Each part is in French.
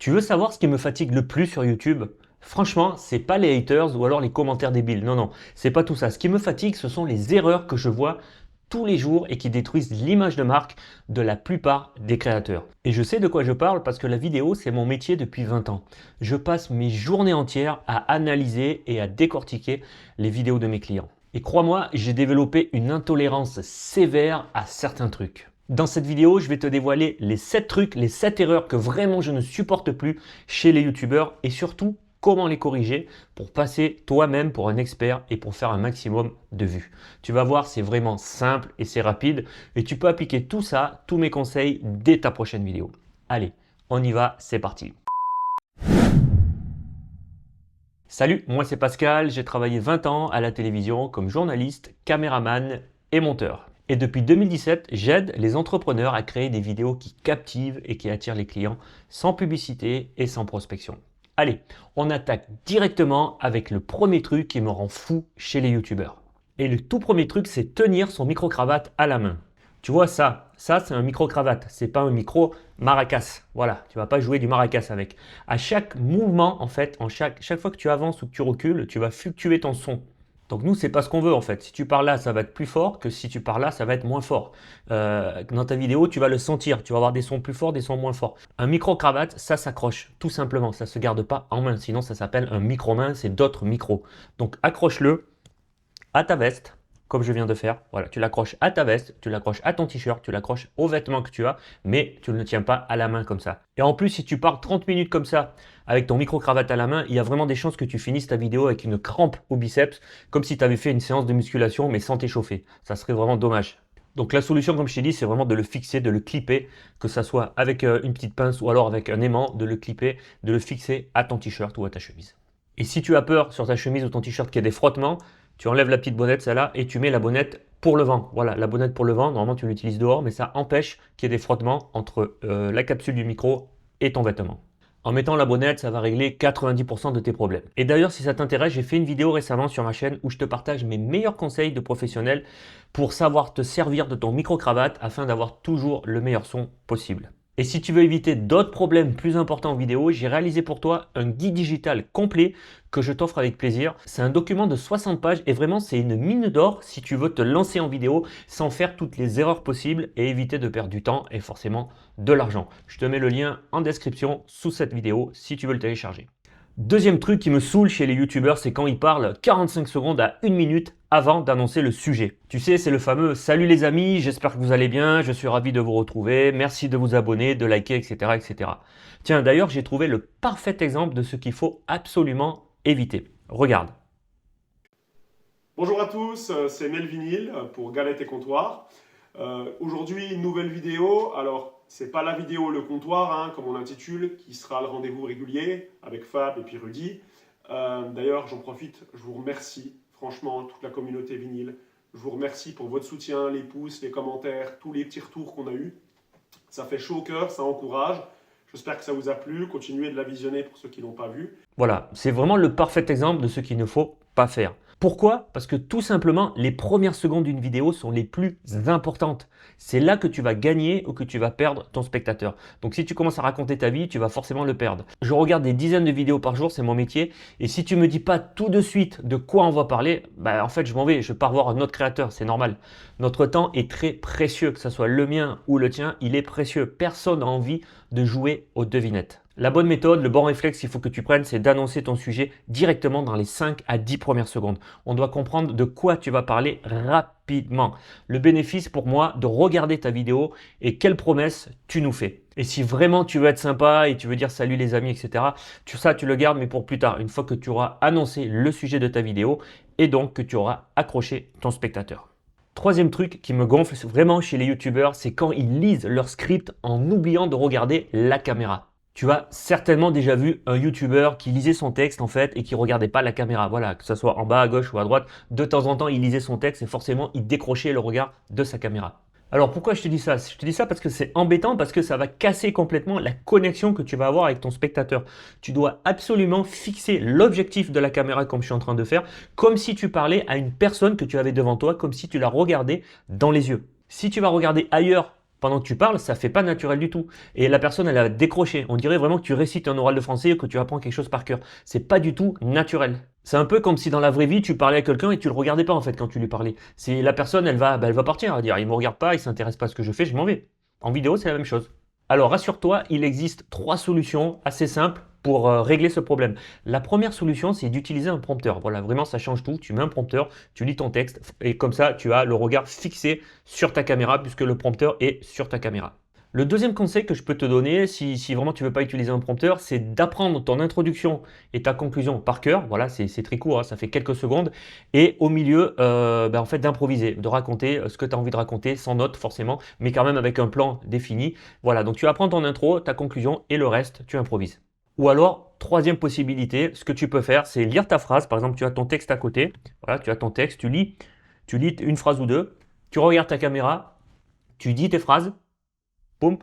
Tu veux savoir ce qui me fatigue le plus sur YouTube? Franchement, c'est pas les haters ou alors les commentaires débiles. Non, non, c'est pas tout ça. Ce qui me fatigue, ce sont les erreurs que je vois tous les jours et qui détruisent l'image de marque de la plupart des créateurs. Et je sais de quoi je parle parce que la vidéo, c'est mon métier depuis 20 ans. Je passe mes journées entières à analyser et à décortiquer les vidéos de mes clients. Et crois-moi, j'ai développé une intolérance sévère à certains trucs. Dans cette vidéo, je vais te dévoiler les 7 trucs, les 7 erreurs que vraiment je ne supporte plus chez les youtubeurs et surtout comment les corriger pour passer toi-même pour un expert et pour faire un maximum de vues. Tu vas voir, c'est vraiment simple et c'est rapide et tu peux appliquer tout ça, tous mes conseils dès ta prochaine vidéo. Allez, on y va, c'est parti. Salut, moi c'est Pascal, j'ai travaillé 20 ans à la télévision comme journaliste, caméraman et monteur. Et depuis 2017, j'aide les entrepreneurs à créer des vidéos qui captivent et qui attirent les clients sans publicité et sans prospection. Allez, on attaque directement avec le premier truc qui me rend fou chez les youtubeurs. Et le tout premier truc, c'est tenir son micro-cravate à la main. Tu vois ça c'est un micro-cravate, c'est pas un micro maracas. Voilà, tu vas pas jouer du maracas avec. À chaque mouvement, en fait, chaque fois que tu avances ou que tu recules, tu vas fluctuer ton son. Donc nous, c'est pas ce qu'on veut en fait. Si tu parles là, ça va être plus fort que si tu parles là, ça va être moins fort. Dans ta vidéo, tu vas le sentir. Tu vas avoir des sons plus forts, des sons moins forts. Un micro-cravate, ça s'accroche tout simplement. Ça se garde pas en main. Sinon, ça s'appelle un micro-main. C'est d'autres micros. Donc accroche-le à ta veste, comme je viens de faire. Voilà, tu l'accroches à ta veste, tu l'accroches à ton t-shirt, tu l'accroches aux vêtements que tu as, mais tu ne le tiens pas à la main comme ça. Et en plus, si tu pars 30 minutes comme ça, avec ton micro-cravate à la main, il y a vraiment des chances que tu finisses ta vidéo avec une crampe au biceps, comme si tu avais fait une séance de musculation, mais sans t'échauffer. Ça serait vraiment dommage. Donc la solution, comme je t'ai dit, c'est vraiment de le fixer, de le clipper, que ça soit avec une petite pince ou alors avec un aimant, de le clipper, de le fixer à ton t-shirt ou à ta chemise. Et si tu as peur sur ta chemise ou ton t-shirt qu'il y ait des frottements, tu enlèves la petite bonnette, celle-là, et tu mets la bonnette pour le vent. Voilà, la bonnette pour le vent, normalement tu l'utilises dehors, mais ça empêche qu'il y ait des frottements entre la capsule du micro et ton vêtement. En mettant la bonnette, ça va régler 90% de tes problèmes. Et d'ailleurs, si ça t'intéresse, j'ai fait une vidéo récemment sur ma chaîne où je te partage mes meilleurs conseils de professionnel pour savoir te servir de ton micro-cravate afin d'avoir toujours le meilleur son possible. Et si tu veux éviter d'autres problèmes plus importants en vidéo, j'ai réalisé pour toi un guide digital complet que je t'offre avec plaisir. C'est un document de 60 pages et vraiment c'est une mine d'or si tu veux te lancer en vidéo sans faire toutes les erreurs possibles et éviter de perdre du temps et forcément de l'argent. Je te mets le lien en description sous cette vidéo si tu veux le télécharger. Deuxième truc qui me saoule chez les youtubeurs, c'est quand ils parlent 45 secondes à 1 minute avant d'annoncer le sujet. Tu sais, c'est le fameux « Salut les amis, j'espère que vous allez bien, je suis ravi de vous retrouver, merci de vous abonner, de liker, etc. etc. » Tiens, d'ailleurs, j'ai trouvé le parfait exemple de ce qu'il faut absolument éviter. Regarde. Bonjour à tous, c'est Melvinil pour Galette et Comptoir. Aujourd'hui, une nouvelle vidéo. Alors, c'est pas la vidéo Le Comptoir, hein, comme on l'intitule, qui sera le rendez-vous régulier avec Fab et puis Rudy. D'ailleurs, j'en profite, je vous remercie, franchement, toute la communauté vinyle. Je vous remercie pour votre soutien, les pouces, les commentaires, tous les petits retours qu'on a eus. Ça fait chaud au cœur, ça encourage. J'espère que ça vous a plu. Continuez de la visionner pour ceux qui ne l'ont pas vu. Voilà, c'est vraiment le parfait exemple de ce qu'il ne faut pas faire. Pourquoi? Parce que tout simplement, les premières secondes d'une vidéo sont les plus importantes. C'est là que tu vas gagner ou que tu vas perdre ton spectateur. Donc si tu commences à raconter ta vie, tu vas forcément le perdre. Je regarde des dizaines de vidéos par jour, c'est mon métier. Et si tu me dis pas tout de suite de quoi on va parler, bah en fait je m'en vais, je pars voir un autre créateur, c'est normal. Notre temps est très précieux, que ce soit le mien ou le tien, il est précieux. Personne n'a envie de jouer aux devinettes. La bonne méthode, le bon réflexe qu'il faut que tu prennes, c'est d'annoncer ton sujet directement dans les 5 à 10 premières secondes. On doit comprendre de quoi tu vas parler rapidement. Le bénéfice pour moi de regarder ta vidéo et quelles promesses tu nous fais. Et si vraiment tu veux être sympa et tu veux dire salut les amis, etc., tu le gardes mais pour plus tard, une fois que tu auras annoncé le sujet de ta vidéo et donc que tu auras accroché ton spectateur. Troisième truc qui me gonfle vraiment chez les youtubeurs, c'est quand ils lisent leur script en oubliant de regarder la caméra. Tu as certainement déjà vu un youtubeur qui lisait son texte en fait et qui regardait pas la caméra. Voilà, que ce soit en bas à gauche ou à droite, de temps en temps il lisait son texte et forcément il décrochait le regard de sa caméra. Alors pourquoi je te dis ça? Je te dis ça parce que c'est embêtant, parce que ça va casser complètement la connexion que tu vas avoir avec ton spectateur. Tu dois absolument fixer l'objectif de la caméra comme je suis en train de faire, comme si tu parlais à une personne que tu avais devant toi, comme si tu la regardais dans les yeux. Si tu vas regarder ailleurs Pendant que tu parles, ça fait pas naturel du tout. Et la personne, elle a décroché. On dirait vraiment que tu récites un oral de français ou que tu apprends quelque chose par cœur. C'est pas du tout naturel. C'est un peu comme si dans la vraie vie, tu parlais à quelqu'un et tu le regardais pas en fait quand tu lui parlais. C'est la personne, elle va partir, elle va dire, il me regarde pas, il s'intéresse pas à ce que je fais, je m'en vais. En vidéo, c'est la même chose. Alors rassure-toi, il existe 3 solutions assez simples pour régler ce problème. La première solution, c'est d'utiliser un prompteur. Voilà, vraiment, ça change tout. Tu mets un prompteur, tu lis ton texte et comme ça, tu as le regard fixé sur ta caméra puisque le prompteur est sur ta caméra. Le deuxième conseil que je peux te donner, si vraiment tu ne veux pas utiliser un prompteur, c'est d'apprendre ton introduction et ta conclusion par cœur. Voilà, c'est très court, hein, ça fait quelques secondes. Et au milieu, en fait, d'improviser, de raconter ce que tu as envie de raconter, sans notes forcément, mais quand même avec un plan défini. Voilà, donc tu apprends ton intro, ta conclusion et le reste, tu improvises. Ou alors, troisième possibilité, ce que tu peux faire, c'est lire ta phrase. Par exemple, tu as ton texte à côté. Voilà, tu as ton texte, tu lis une phrase ou deux, tu regardes ta caméra, tu dis tes phrases, boum,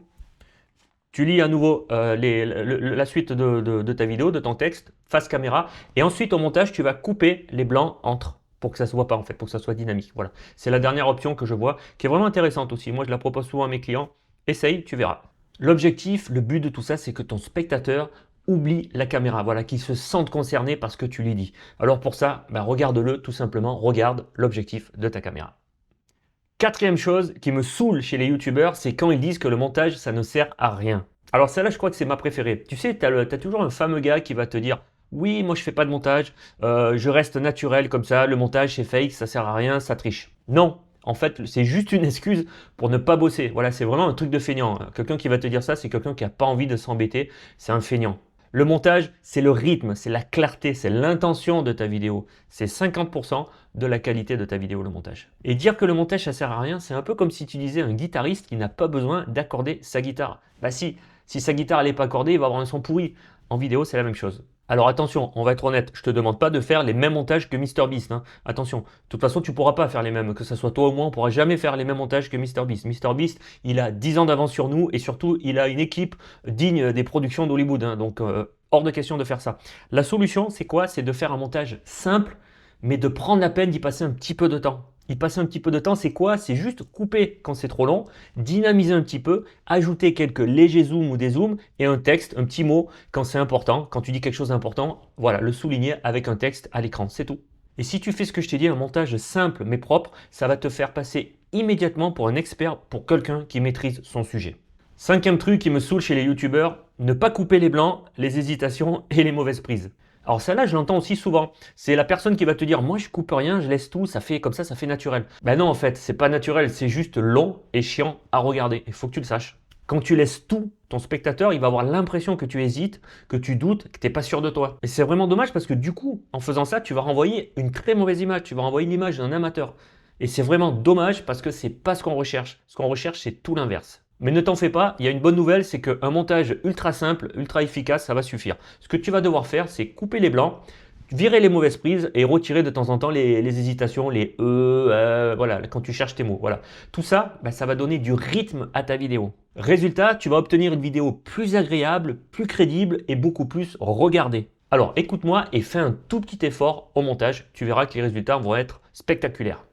tu lis à nouveau la suite de ta vidéo, de ton texte, face caméra, et ensuite au montage, tu vas couper les blancs entre pour que ça se voit pas en fait, pour que ça soit dynamique. Voilà, c'est la dernière option que je vois, qui est vraiment intéressante aussi. Moi, je la propose souvent à mes clients. Essaye, tu verras. L'objectif, le but de tout ça, c'est que ton spectateur oublie la caméra, voilà, qu'il se sente concerné par ce que tu lui dis. Alors pour ça, regarde-le tout simplement, regarde l'objectif de ta caméra. Quatrième chose qui me saoule chez les youtubeurs, c'est quand ils disent que le montage, ça ne sert à rien. Alors celle-là, je crois que c'est ma préférée. Tu sais, tu as toujours un fameux gars qui va te dire « Oui, moi je fais pas de montage, je reste naturel comme ça, le montage c'est fake, ça sert à rien, ça triche. » Non, en fait, c'est juste une excuse pour ne pas bosser. Voilà, c'est vraiment un truc de feignant. Quelqu'un qui va te dire ça, c'est quelqu'un qui n'a pas envie de s'embêter, c'est un feignant. Le montage, c'est le rythme, c'est la clarté, c'est l'intention de ta vidéo. C'est 50% de la qualité de ta vidéo, le montage. Et dire que le montage, ça sert à rien, c'est un peu comme si tu disais un guitariste qui n'a pas besoin d'accorder sa guitare. Bah si sa guitare n'est pas accordée, il va avoir un son pourri. En vidéo, c'est la même chose. Alors attention, on va être honnête, je te demande pas de faire les mêmes montages que MrBeast. Hein. Attention, de toute façon, tu pourras pas faire les mêmes, que ce soit toi ou moi, on pourra jamais faire les mêmes montages que MrBeast. MrBeast, il a 10 ans d'avance sur nous et surtout, il a une équipe digne des productions d'Hollywood. Hein. Donc, hors de question de faire ça. La solution, c'est quoi? C'est de faire un montage simple, mais de prendre la peine d'y passer un petit peu de temps. Y passer un petit peu de temps, c'est quoi? C'est juste couper quand c'est trop long, dynamiser un petit peu, ajouter quelques légers zooms ou des zooms et un texte, un petit mot quand c'est important. Quand tu dis quelque chose d'important, voilà, le souligner avec un texte à l'écran, c'est tout. Et si tu fais ce que je t'ai dit, un montage simple mais propre, ça va te faire passer immédiatement pour un expert, pour quelqu'un qui maîtrise son sujet. Cinquième truc qui me saoule chez les youtubeurs, ne pas couper les blancs, les hésitations et les mauvaises prises. Alors celle-là, je l'entends aussi souvent. C'est la personne qui va te dire « Moi, je coupe rien, je laisse tout, ça fait comme ça fait naturel. » Ben non, en fait, c'est pas naturel, c'est juste long et chiant à regarder. Il faut que tu le saches. Quand tu laisses tout, ton spectateur, il va avoir l'impression que tu hésites, que tu doutes, que tu n'es pas sûr de toi. Et c'est vraiment dommage parce que du coup, en faisant ça, tu vas renvoyer une très mauvaise image. Tu vas renvoyer une image d'un amateur. Et c'est vraiment dommage parce que c'est pas ce qu'on recherche. Ce qu'on recherche, c'est tout l'inverse. Mais ne t'en fais pas, il y a une bonne nouvelle, c'est qu'un montage ultra simple, ultra efficace, ça va suffire. Ce que tu vas devoir faire, c'est couper les blancs, virer les mauvaises prises et retirer de temps en temps les hésitations, les voilà, quand tu cherches tes mots. Voilà. Tout ça, ça va donner du rythme à ta vidéo. Résultat, tu vas obtenir une vidéo plus agréable, plus crédible et beaucoup plus regardée. Alors écoute-moi et fais un tout petit effort au montage, tu verras que les résultats vont être spectaculaires.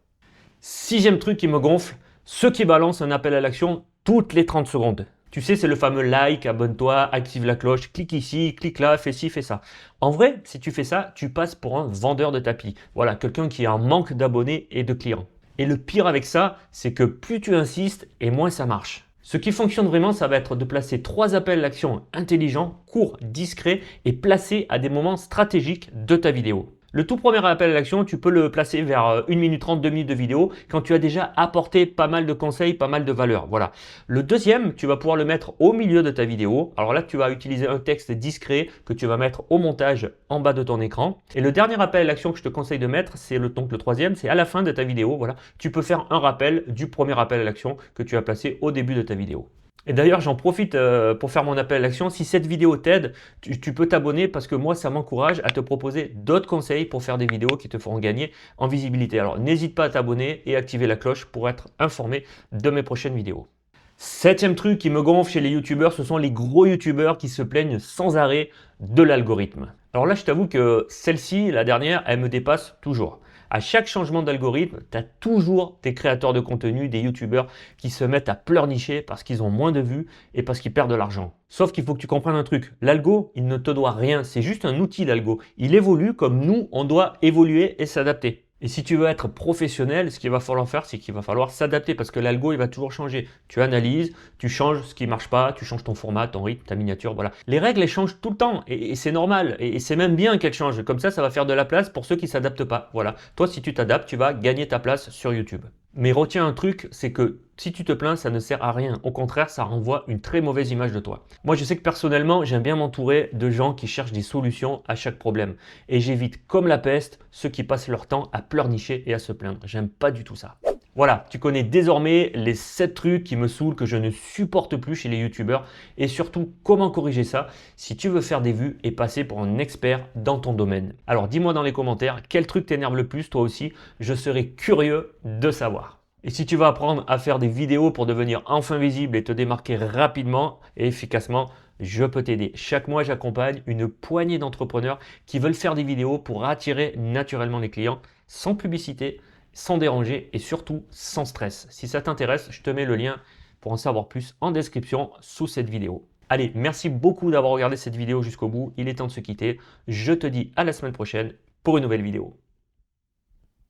Sixième truc qui me gonfle, ceux qui balancent un appel à l'action toutes les 30 secondes. Tu sais, c'est le fameux like, abonne-toi, active la cloche, clique ici, clique là, fais ci, fais ça. En vrai, si tu fais ça, tu passes pour un vendeur de tapis. Voilà, quelqu'un qui a un manque d'abonnés et de clients. Et le pire avec ça, c'est que plus tu insistes et moins ça marche. Ce qui fonctionne vraiment, ça va être de placer 3 appels à l'action intelligents, courts, discrets et placés à des moments stratégiques de ta vidéo. Le tout premier appel à l'action, tu peux le placer vers 1 minute 30, 2 minutes de vidéo quand tu as déjà apporté pas mal de conseils, pas mal de valeurs. Voilà. Le deuxième, tu vas pouvoir le mettre au milieu de ta vidéo. Alors là, tu vas utiliser un texte discret que tu vas mettre au montage en bas de ton écran. Et le dernier appel à l'action que je te conseille de mettre, c'est donc le troisième, c'est à la fin de ta vidéo. Voilà. Tu peux faire un rappel du premier appel à l'action que tu as placé au début de ta vidéo. Et d'ailleurs, j'en profite pour faire mon appel à l'action. Si cette vidéo t'aide, tu peux t'abonner parce que moi, ça m'encourage à te proposer d'autres conseils pour faire des vidéos qui te feront gagner en visibilité. Alors, n'hésite pas à t'abonner et activer la cloche pour être informé de mes prochaines vidéos. Septième truc qui me gonfle chez les youtubeurs, ce sont les gros youtubeurs qui se plaignent sans arrêt de l'algorithme. Alors là, je t'avoue que celle-ci, la dernière, elle me dépasse toujours. À chaque changement d'algorithme, tu as toujours des créateurs de contenu, des youtubeurs qui se mettent à pleurnicher parce qu'ils ont moins de vues et parce qu'ils perdent de l'argent. Sauf qu'il faut que tu comprennes un truc. L'algo, il ne te doit rien. C'est juste un outil, l'algo. Il évolue comme nous, on doit évoluer et s'adapter. Et si tu veux être professionnel, ce qu'il va falloir faire, c'est qu'il va falloir s'adapter parce que l'algo, il va toujours changer. Tu analyses, tu changes ce qui marche pas, tu changes ton format, ton rythme, ta miniature, voilà. Les règles, elles changent tout le temps et c'est normal. Et c'est même bien qu'elles changent. Comme ça va faire de la place pour ceux qui s'adaptent pas. Voilà. Toi, si tu t'adaptes, tu vas gagner ta place sur YouTube. Mais retiens un truc, c'est que si tu te plains, ça ne sert à rien. Au contraire, ça renvoie une très mauvaise image de toi. Moi, je sais que personnellement, j'aime bien m'entourer de gens qui cherchent des solutions à chaque problème. Et j'évite comme la peste ceux qui passent leur temps à pleurnicher et à se plaindre. J'aime pas du tout ça. Voilà, tu connais désormais les 7 trucs qui me saoulent, que je ne supporte plus chez les youtubeurs et surtout comment corriger ça si tu veux faire des vues et passer pour un expert dans ton domaine. Alors dis-moi dans les commentaires quel truc t'énerve le plus toi aussi, je serais curieux de savoir. Et si tu veux apprendre à faire des vidéos pour devenir enfin visible et te démarquer rapidement et efficacement, je peux t'aider. Chaque mois, j'accompagne une poignée d'entrepreneurs qui veulent faire des vidéos pour attirer naturellement les clients sans publicité, sans déranger et surtout sans stress. Si ça t'intéresse, je te mets le lien pour en savoir plus en description sous cette vidéo. Allez, merci beaucoup d'avoir regardé cette vidéo jusqu'au bout. Il est temps de se quitter. Je te dis à la semaine prochaine pour une nouvelle vidéo.